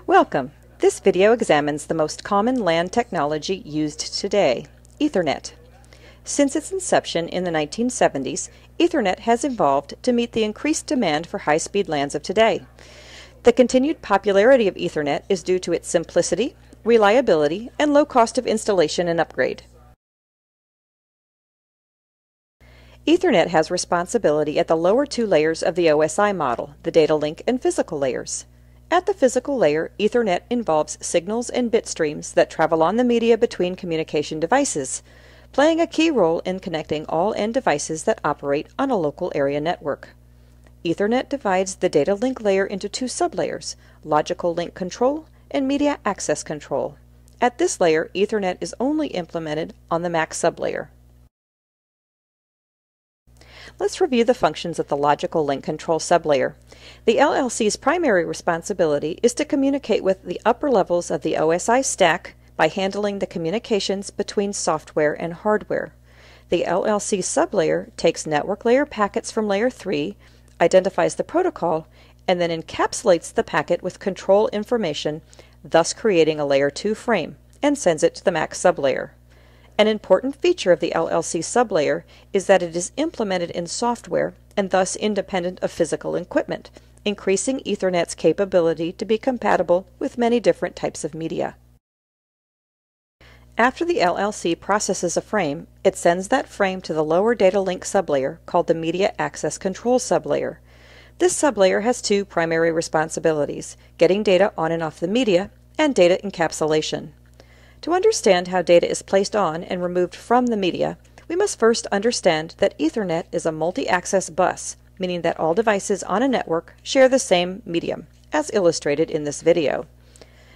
Welcome. This video examines the most common LAN technology used today, Ethernet. Since its inception in the 1970s, Ethernet has evolved to meet the increased demand for high-speed LANs of today. The continued popularity of Ethernet is due to its simplicity, reliability, and low cost of installation and upgrade. Ethernet has responsibility at the lower two layers of the OSI model, the data link and physical layers. At the physical layer, Ethernet involves signals and bit streams that travel on the media between communication devices, playing a key role in connecting all end devices that operate on a local area network. Ethernet divides the data link layer into two sublayers, logical link control and media access control. At this layer, Ethernet is only implemented on the MAC sublayer. Let's review the functions of the logical link control sublayer. The LLC's primary responsibility is to communicate with the upper levels of the OSI stack by handling the communications between software and hardware. The LLC sublayer takes network layer packets from layer 3, identifies the protocol, and then encapsulates the packet with control information, thus creating a layer 2 frame, and sends it to the MAC sublayer. An important feature of the LLC sublayer is that it is implemented in software and thus independent of physical equipment, increasing Ethernet's capability to be compatible with many different types of media. After the LLC processes a frame, it sends that frame to the lower data link sublayer called the Media Access Control sublayer. This sublayer has two primary responsibilities: getting data on and off the media and data encapsulation. To understand how data is placed on and removed from the media, we must first understand that Ethernet is a multi-access bus, meaning that all devices on a network share the same medium, as illustrated in this video.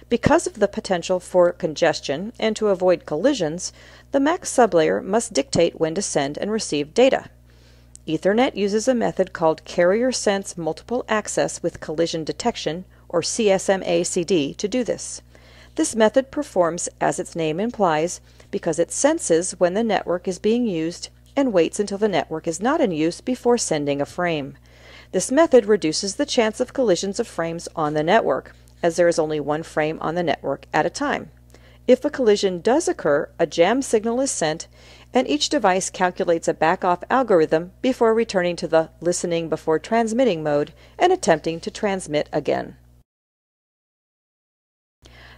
Because of the potential for congestion and to avoid collisions, the MAC sublayer must dictate when to send and receive data. Ethernet uses a method called Carrier Sense Multiple Access with Collision Detection, or CCNA to do this. This method performs as its name implies because it senses when the network is being used and waits until the network is not in use before sending a frame. This method reduces the chance of collisions of frames on the network, as there is only one frame on the network at a time. If a collision does occur, a jam signal is sent, and each device calculates a back-off algorithm before returning to the listening before transmitting mode and attempting to transmit again.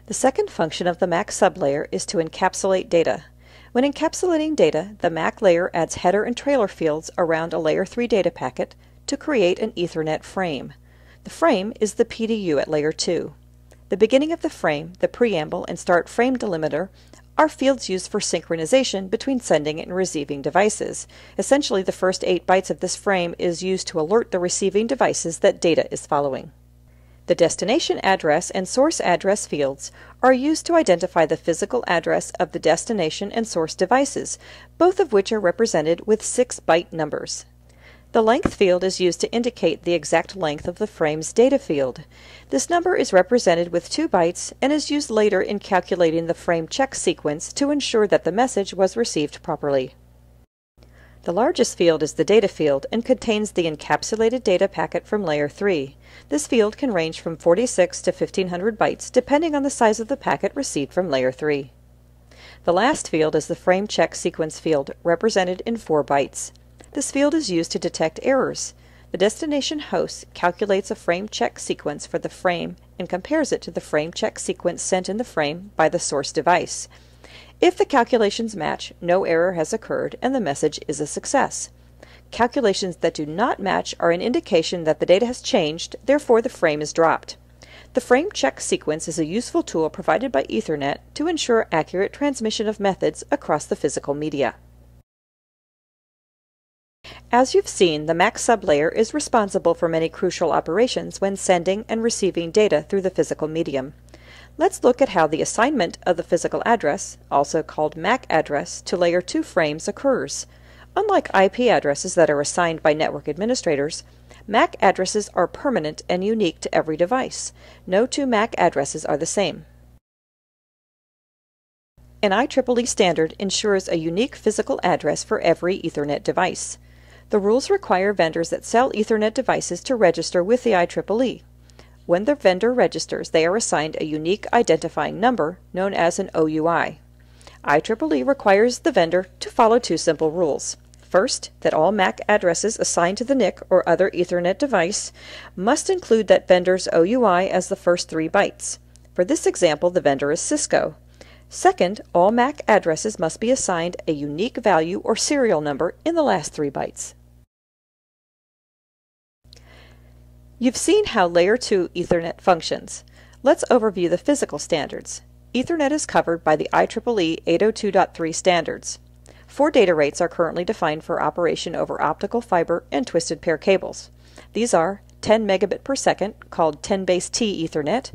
The second function of the MAC sublayer is to encapsulate data. When encapsulating data, the MAC layer adds header and trailer fields around a layer 3 data packet to create an Ethernet frame. The frame is the PDU at layer 2. The beginning of the frame, the preamble, and start frame delimiter are fields used for synchronization between sending and receiving devices. Essentially, the first 8 bytes of this frame is used to alert the receiving devices that data is following. The destination address and source address fields are used to identify the physical address of the destination and source devices, both of which are represented with 6-byte numbers. The length field is used to indicate the exact length of the frame's data field. This number is represented with 2 bytes and is used later in calculating the frame check sequence to ensure that the message was received properly. The largest field is the data field and contains the encapsulated data packet from layer 3. This field can range from 46 to 1500 bytes depending on the size of the packet received from layer 3. The last field is the frame check sequence field, represented in 4 bytes. This field is used to detect errors. The destination host calculates a frame check sequence for the frame and compares it to the frame check sequence sent in the frame by the source device. If the calculations match, no error has occurred and the message is a success. Calculations that do not match are an indication that the data has changed, therefore the frame is dropped. The frame check sequence is a useful tool provided by Ethernet to ensure accurate transmission of methods across the physical media. As you've seen, the MAC sublayer is responsible for many crucial operations when sending and receiving data through the physical medium. Let's look at how the assignment of the physical address, also called MAC address, to layer 2 frames occurs. Unlike IP addresses that are assigned by network administrators, MAC addresses are permanent and unique to every device. No 2 MAC addresses are the same. An IEEE standard ensures a unique physical address for every Ethernet device. The rules require vendors that sell Ethernet devices to register with the IEEE. When the vendor registers, they are assigned a unique identifying number known as an OUI. IEEE requires the vendor to follow two simple rules. First, that all MAC addresses assigned to the NIC or other Ethernet device must include that vendor's OUI as the first 3 bytes. For this example, the vendor is Cisco. Second, all MAC addresses must be assigned a unique value or serial number in the last 3 bytes. You've seen how Layer 2 Ethernet functions. Let's overview the physical standards. Ethernet is covered by the IEEE 802.3 standards. 4 data rates are currently defined for operation over optical fiber and twisted pair cables. These are 10 megabit per second, called 10 base T Ethernet,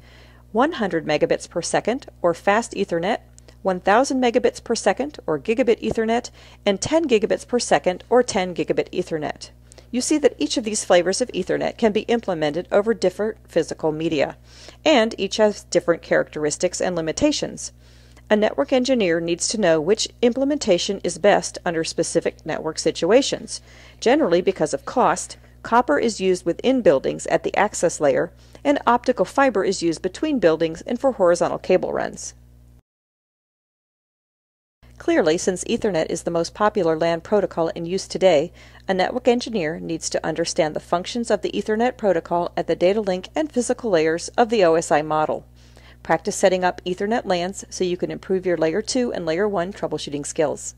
100 megabits per second, or fast Ethernet, 1000 megabits per second, or gigabit Ethernet, and 10 gigabits per second, or 10 gigabit Ethernet. You see that each of these flavors of Ethernet can be implemented over different physical media, and each has different characteristics and limitations. A network engineer needs to know which implementation is best under specific network situations. Generally, because of cost, copper is used within buildings at the access layer, and optical fiber is used between buildings and for horizontal cable runs. Clearly, since Ethernet is the most popular LAN protocol in use today, a network engineer needs to understand the functions of the Ethernet protocol at the data link and physical layers of the OSI model. Practice setting up Ethernet LANs so you can improve your Layer 2 and Layer 1 troubleshooting skills.